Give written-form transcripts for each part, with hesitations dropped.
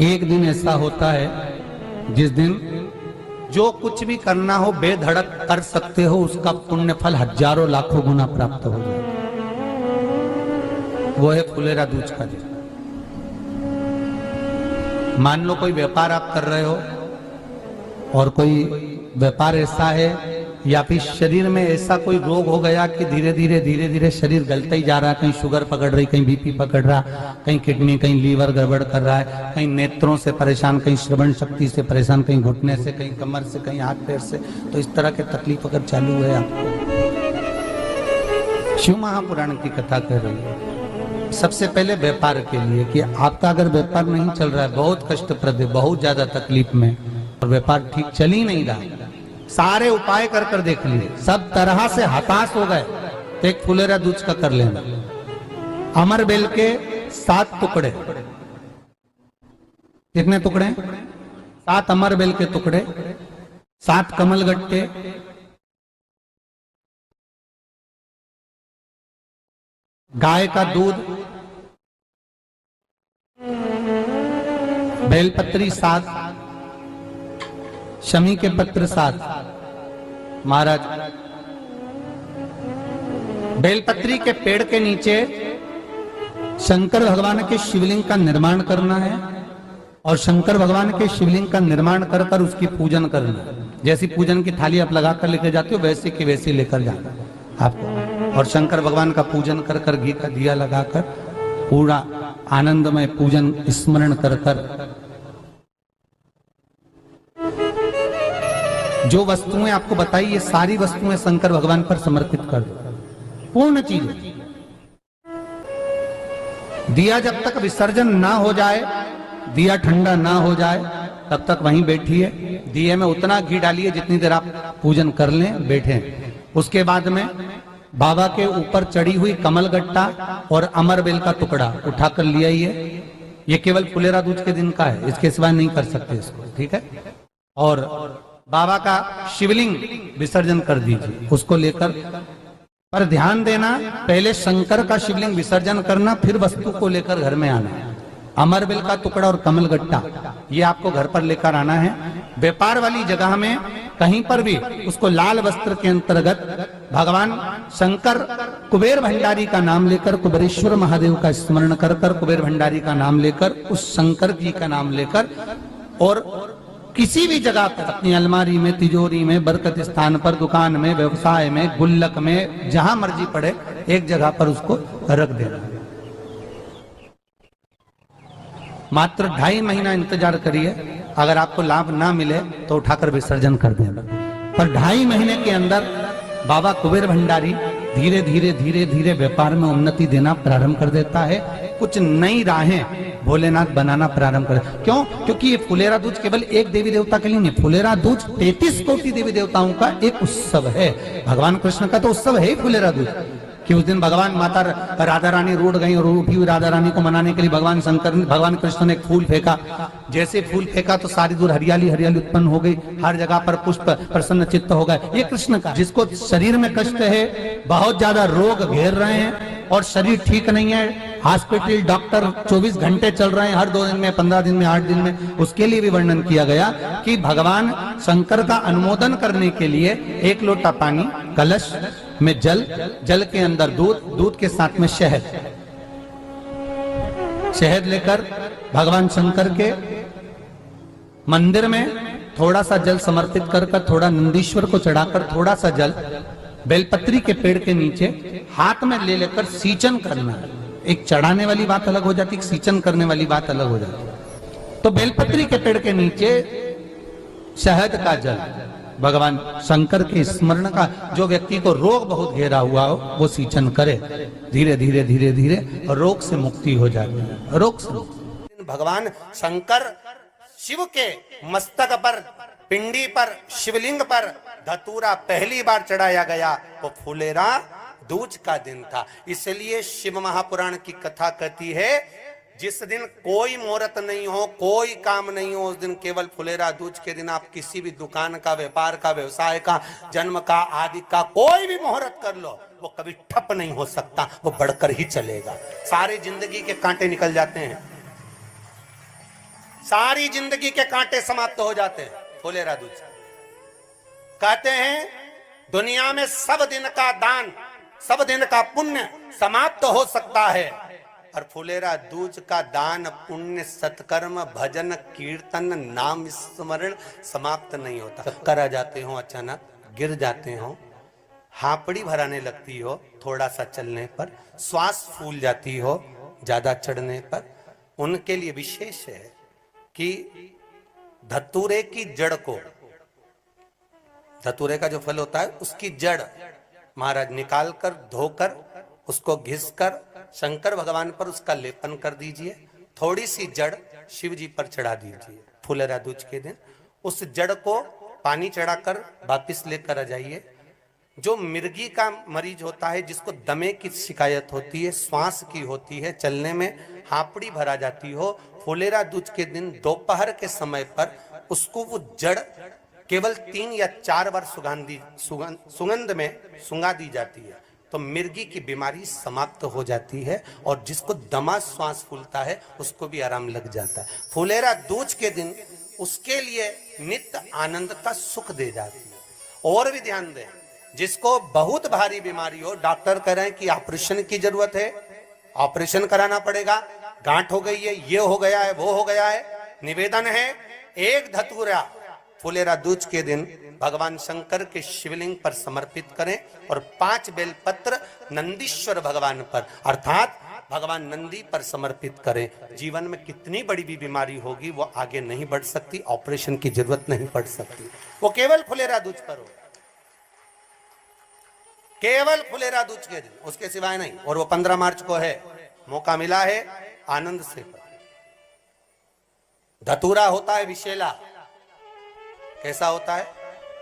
एक दिन ऐसा होता है जिस दिन जो कुछ भी करना हो बेधड़क कर सकते हो, उसका पुण्य फल हजारों लाखों गुना प्राप्त हो जाए। वो है फुलेरा दूज का दिन। मान लो कोई व्यापार आप कर रहे हो और कोई व्यापार ऐसा है या फिर शरीर में ऐसा कोई रोग हो गया कि धीरे धीरे शरीर गलता ही जा रहा है। कहीं शुगर पकड़ रही, कहीं बीपी पकड़ रहा, कहीं किडनी, कहीं लीवर गड़बड़ कर रहा है, कहीं नेत्रों से परेशान, कहीं श्रवण शक्ति से परेशान, कहीं घुटने से, कहीं कमर से, कहीं हाथ पैर से। तो इस तरह के तकलीफ अगर चालू है आपको, शिव महापुराण की कथा कह रही है सबसे पहले व्यापार के लिए कि आपका अगर व्यापार नहीं चल रहा है, बहुत कष्टप्रद है, बहुत ज्यादा तकलीफ में, और व्यापार ठीक चल ही नहीं रहा, सारे उपाय कर कर देख लिए, सब तरह से हताश हो गए, तो एक फुलेरा दूज का कर लेना। अमर बेल के 7 टुकड़े, कितने टुकड़े? 7 अमर बेल के टुकड़े, 7 कमल गट्टे, गाय का दूध, बेलपत्री 7, शमी के पत्र 7। महाराज बेलपत्री के पेड़ के नीचे शंकर भगवान के शिवलिंग का निर्माण करना है और शंकर भगवान के शिवलिंग का निर्माण कर कर उसकी पूजन करना है। जैसी पूजन की थाली आप लगा कर लेकर जाते हो वैसे की वैसी लेकर जाना आपको, और शंकर भगवान का पूजन कर कर घी का दिया लगाकर पूरा आनंदमय पूजन स्मरण कर कर जो वस्तुएं आपको बताई, ये सारी वस्तुएं शंकर भगवान पर समर्पित कर दो, पूर्ण चीजें। दिया जब तक विसर्जन ना हो जाए, दिया ठंडा ना हो जाए, तब तक वहीं बैठिए। दिए में उतना घी डालिए जितनी देर आप पूजन कर लें, बैठे। उसके बाद में बाबा के ऊपर चढ़ी हुई कमल गट्टा और अमर बेल का टुकड़ा उठाकर ले आइए। ये केवल फुलेरा दूज के दिन का है, इसके सिवा नहीं कर सकते इसको, ठीक है। और बाबा का शिवलिंग विसर्जन कर दीजिए, उसको लेकर, पर ध्यान देना पहले शंकर का शिवलिंग विसर्जन करना, फिर वस्तु को लेकर घर में आना। अमर बेल का टुकड़ा और कमल गट्टा ये आपको घर पर लेकर आना है। व्यापार वाली जगह में कहीं पर भी उसको लाल वस्त्र के अंतर्गत भगवान शंकर कुबेर भंडारी का नाम लेकर, कुबेरेश्वर महादेव का स्मरण कर कर, कुबेर भंडारी का नाम लेकर, उस शंकर जी का नाम लेकर, और किसी भी जगह पर अपनी अलमारी में, तिजोरी में, बरकत स्थान पर, दुकान में, व्यवसाय में, गुल्लक में, जहां मर्जी पड़े एक जगह पर उसको रख देना। मात्र 2.5 महीना इंतजार करिए, अगर आपको लाभ ना मिले तो उठाकर विसर्जन कर देना। पर 2.5 महीने के अंदर बाबा कुबेर भंडारी धीरे धीरे व्यापार में उन्नति देना प्रारंभ कर देता है। कुछ नई राहें भोलेनाथ बनाना प्रारंभ कर। क्यों? क्योंकि ये फुलेरा दूज केवल एक देवी देवता के लिए नहीं, फुलेरा दूज 33 कोटि देवी देवताओं का एक उत्सव है। भगवान कृष्ण का तो उत्सव है ही फुलेरा दूज, कि उस दिन भगवान माता राधा रानी रूठ गई और उठी हुई राधा रानी को मनाने के लिए भगवान कृष्ण ने एक फूल फेंका। जैसे फूल फेंका तो सारी दूर हरियाली उत्पन्न हो गई, हर जगह पर पुष्प प्रसन्न चित्त हो गए। ये कृष्ण का, जिसको शरीर में कष्ट है, बहुत ज्यादा रोग घेर रहे हैं और शरीर ठीक नहीं है, हॉस्पिटल डॉक्टर 24 घंटे चल रहे हैं, हर 2 दिन में, 15 दिन में, 8 दिन में, उसके लिए भी वर्णन किया गया कि भगवान शंकर का अनुमोदन करने के लिए 1 लोटा पानी, कलश में जल के अंदर दूध के साथ में शहद लेकर भगवान शंकर के मंदिर में थोड़ा सा जल समर्पित कर थोड़ा नंदीश्वर को चढ़ाकर, थोड़ा सा जल बेलपत्री के पेड़ के नीचे हाथ में ले लेकर सींचन करना है। एक चढ़ाने वाली बात अलग हो जाती, एक सींचन करने वाली बात अलग हो जाती। तो बेलपत्री के पेड़ के नीचे शहद का जल, भगवान शंकर के स्मरण का, जो व्यक्ति को रोग बहुत घेरा हुआ हो वो सींचन करे, धीरे धीरे रोग से मुक्ति हो जाती है। रोग से भगवान शंकर शिव के मस्तक पर, पिंडी पर, शिवलिंग पर धतूरा पहली बार चढ़ाया गया वो फुलेरा दूज का दिन था। इसलिए शिव महापुराण की कथा कहती है जिस दिन कोई मुहूर्त नहीं हो, कोई काम नहीं हो, उस दिन केवल फुलेरा दूज के दिन आप किसी भी दुकान का, व्यापार का, व्यवसाय का, जन्म का, आदि का कोई भी मुहूर्त कर लो, वो कभी ठप नहीं हो सकता, वो बढ़कर ही चलेगा। सारी जिंदगी के कांटे निकल जाते हैं, सारी जिंदगी के कांटे समाप्त हो जाते हैं फुलेरा दूज से। कहते हैं दुनिया में सब दिन का दान, सब दिन का पुण्य समाप्त हो सकता है, और फुलेरा दूज का दान पुण्य सत्कर्म भजन कीर्तन नाम स्मरण समाप्त नहीं होता। चक्कर आ जाते हो, अचानक गिर जाते हो, हापड़ी भराने लगती हो थोड़ा सा चलने पर, श्वास फूल जाती हो ज्यादा चढ़ने पर, उनके लिए विशेष है कि धतूरे की जड़ को, धतूरे का जो फल होता है उसकी जड़ महाराज निकाल कर धोकर उसको घिसकर शंकर भगवान पर उसका लेपन कर दीजिए। थोड़ी सी जड़ शिव जी पर चढ़ा दीजिए फुलेरा दूज के दिन। उस जड़ को पानी चढ़ाकर वापिस लेकर आ जाइए। जो मिर्गी का मरीज होता है, जिसको दमे की शिकायत होती है, श्वास की होती है, चलने में हापड़ी भरा जाती हो, फुलेरा दूज के दिन दोपहर के समय पर उसको वो जड़ केवल 3 या 4 बार सुगंध में सुंगा दी जाती है, तो मिर्गी की बीमारी समाप्त हो जाती है, और जिसको दमा श्वास फूलता है उसको भी आराम लग जाता है। फुलेरा दूज के दिन उसके लिए नित्य आनंद का सुख दे जाती है। और भी ध्यान दें, जिसको बहुत भारी बीमारी हो, डॉक्टर कह रहे हैं कि ऑपरेशन की जरूरत है, ऑपरेशन कराना पड़ेगा, गांठ हो गई है, ये हो गया है, वो हो गया है, निवेदन है एक धतूरा फुलेरा दूज के दिन भगवान शंकर के शिवलिंग पर समर्पित करें, और 5 बेलपत्र नंदीश्वर भगवान पर अर्थात भगवान नंदी पर समर्पित करें। जीवन में कितनी बड़ी भी बीमारी होगी वो आगे नहीं बढ़ सकती, ऑपरेशन की जरूरत नहीं पड़ सकती, वो केवल फुलेरा दूज पर हो, केवल फुलेरा दूज के दिन, उसके सिवाय नहीं। और वो 15 मार्च को है, मौका मिला है, आनंद से। धतूरा होता है विषैला। कैसा होता है?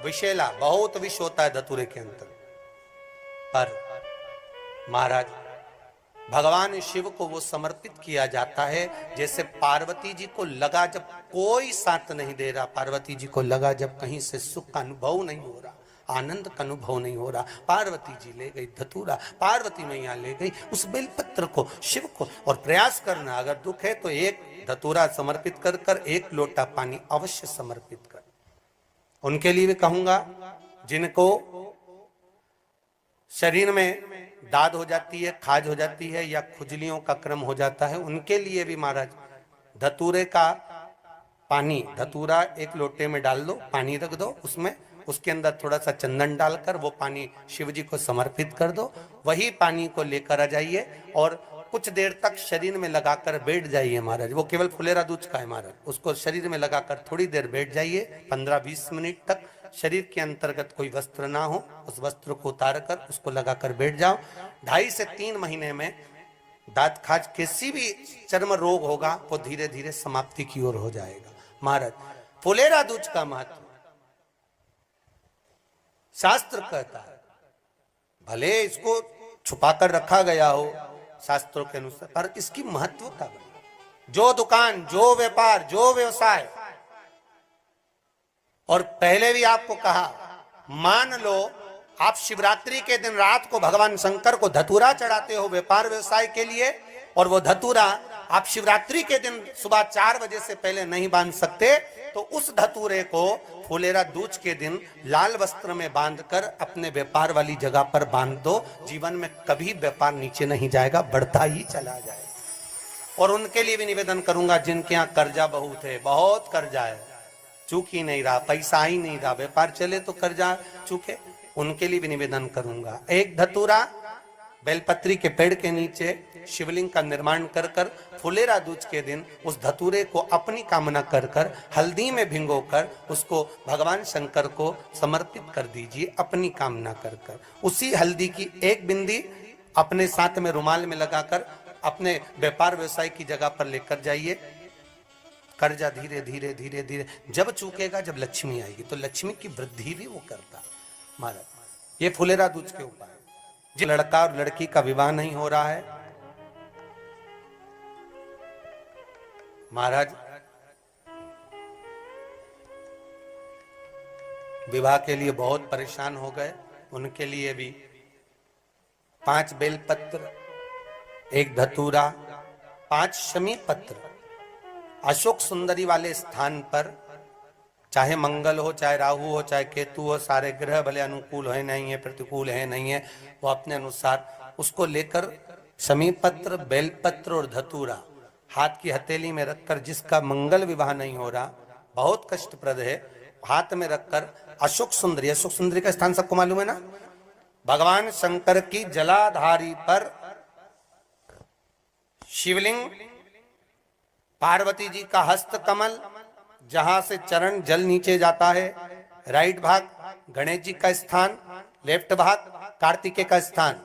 विषैला, बहुत विष होता है धतूरे के अंदर। पर महाराज भगवान शिव को वो समर्पित किया जाता है, जैसे पार्वती जी को लगा जब कोई साथ नहीं दे रहा, पार्वती जी को लगा जब कहीं से सुख का अनुभव नहीं हो रहा, आनंद का अनुभव नहीं हो रहा, पार्वती जी ले गई धतूरा, पार्वती मैया ले गई उस बेलपत्र को शिव को। और प्रयास करना, अगर दुख है तो एक धतूरा समर्पित कर कर 1 लोटा पानी अवश्य समर्पित कर। उनके लिए भी कहूंगा जिनको शरीर में दाद हो जाती है, खाज हो जाती है, या खुजलियों का क्रम हो जाता है, उनके लिए भी महाराज धतूरे का पानी, धतूरा 1 लोटे में डाल दो, पानी रख दो उसमें, उसके अंदर थोड़ा सा चंदन डालकर वो पानी शिव जी को समर्पित कर दो। वही पानी को लेकर आ जाइए और कुछ देर तक शरीर में लगाकर बैठ जाइए महाराज। वो केवल फुलेरा दूज का है महाराज, उसको शरीर में लगाकर थोड़ी देर बैठ जाइए, 15-20 मिनट तक। शरीर के अंतर्गत कोई वस्त्र ना हो, उस वस्त्र को उतार कर उसको लगाकर बैठ जाओ। 2.5 से 3 महीने में दांत खाज किसी भी चर्म रोग होगा वो धीरे धीरे समाप्ति की ओर हो जाएगा। महाराज फुलेरा दूज का महत्व शास्त्र कहता है, भले इसको छुपाकर रखा गया हो शास्त्रों के अनुसार, पर इसकी महत्वता, जो दुकान, जो व्यापार, जो व्यवसाय, और पहले भी आपको कहा, मान लो आप शिवरात्रि के दिन रात को भगवान शंकर को धतूरा चढ़ाते हो व्यापार व्यवसाय के लिए, और वो धतूरा आप शिवरात्रि के दिन सुबह 4 बजे से पहले नहीं बांध सकते, तो उस धतूरे को फुलेरा दूज के दिन लाल वस्त्र में बांधकर अपने व्यापार वाली जगह पर बांध दो। जीवन में कभी व्यापार नीचे नहीं जाएगा, बढ़ता ही चला जाएगा। और उनके लिए भी निवेदन करूंगा जिनके यहाँ कर्जा बहुत है, बहुत कर्जा है, चूक ही नहीं रहा, पैसा ही नहीं रहा, व्यापार चले तो कर्जा चूके, उनके लिए भी निवेदन करूंगा, एक धतूरा बेलपत्री के पेड़ के नीचे शिवलिंग का निर्माण कर कर फुलेरा दूज के दिन उस धतूरे को अपनी कामना कर कर हल्दी में भिंगोकर उसको भगवान शंकर को समर्पित कर दीजिए अपनी कामना कर कर। उसी हल्दी की 1 बिंदी अपने साथ में रुमाल में लगाकर अपने व्यापार व्यवसाय की जगह पर लेकर जाइए। कर्जा धीरे धीरे धीरे धीरे जब चूकेगा, जब लक्ष्मी आएगी, तो लक्ष्मी की वृद्धि भी वो करता। महाराज ये फुलेरा दूज के उपाय। जो लड़का और लड़की का विवाह नहीं हो रहा है, महाराज विवाह के लिए बहुत परेशान हो गए, उनके लिए भी 5 बेलपत्र, 1 धतूरा, 5 शमी पत्र, अशोक सुंदरी वाले स्थान पर चाहे मंगल हो, चाहे राहु हो, चाहे केतु हो, सारे ग्रह भले अनुकूल है नहीं है, प्रतिकूल है नहीं है, वो अपने अनुसार उसको लेकर समीपत्र, बेलपत्र और धतूरा हाथ की हथेली में रखकर, जिसका मंगल विवाह नहीं हो रहा, बहुत कष्टप्रद है, हाथ में रखकर अशोक सुंदरी का स्थान सबको मालूम है ना, भगवान शंकर की जलाधारी पर शिवलिंग, पार्वती जी का हस्त कमल, जहां से चरण जल नीचे जाता है, राइट भाग गणेश जी का स्थान, लेफ्ट भाग कार्तिकेय का स्थान,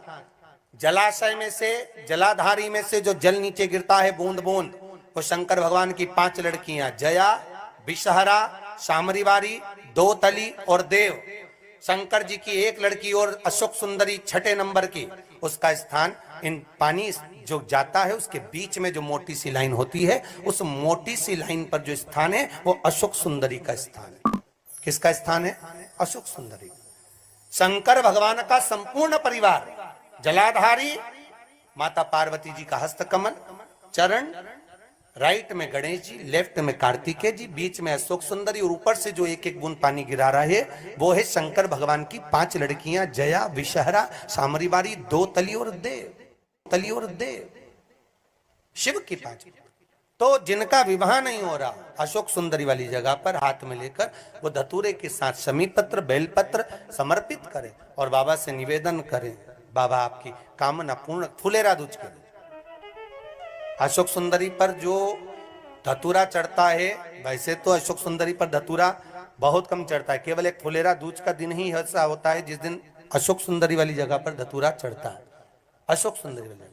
जलाशय में से, जलाधारी में से जो जल नीचे गिरता है बूंद बूंद, वो शंकर भगवान की 5 लड़कियां जया, विषहरा, शामरीवारी, दोतली और देव, शंकर जी की 1 लड़की और अशोक सुंदरी 6ठे नंबर की, उसका स्थान, इन पानी जो जाता है उसके बीच में जो मोटी सी लाइन होती है, उस मोटी सी लाइन पर जो स्थान है वो अशोक सुंदरी का स्थान है। किसका स्थान है? अशोक सुंदरी। शंकर भगवान का संपूर्ण परिवार, जलाधारी माता पार्वती जी का हस्तकमल, चरण राइट में गणेश जी, लेफ्ट में कार्तिकेय जी, बीच में अशोक सुंदरी, और ऊपर से जो 1-1 बूंद पानी गिरा रहा है वो है शंकर भगवान की 5 लड़कियां, जया, विषहरा, शामरीवारी, दोतली और देव, शिव की 5। तो जिनका विवाह नहीं हो रहा, अशोक सुंदरी वाली जगह पर हाथ में लेकर वो धतूरे के साथ समीपत्र, बेलपत्र समर्पित करें और बाबा से निवेदन करें, बाबा आपकी कामना पूर्ण, फुलेरा दूज करें। अशोक सुंदरी पर जो धतूरा चढ़ता है, वैसे तो अशोक सुंदरी पर धतूरा बहुत कम चढ़ता है, केवल एक फुलेरा दूज का दिन ही ऐसा होता है जिस दिन अशोक सुंदरी वाली जगह पर धतूरा चढ़ता है। अशोक सुंदरी वाली जगह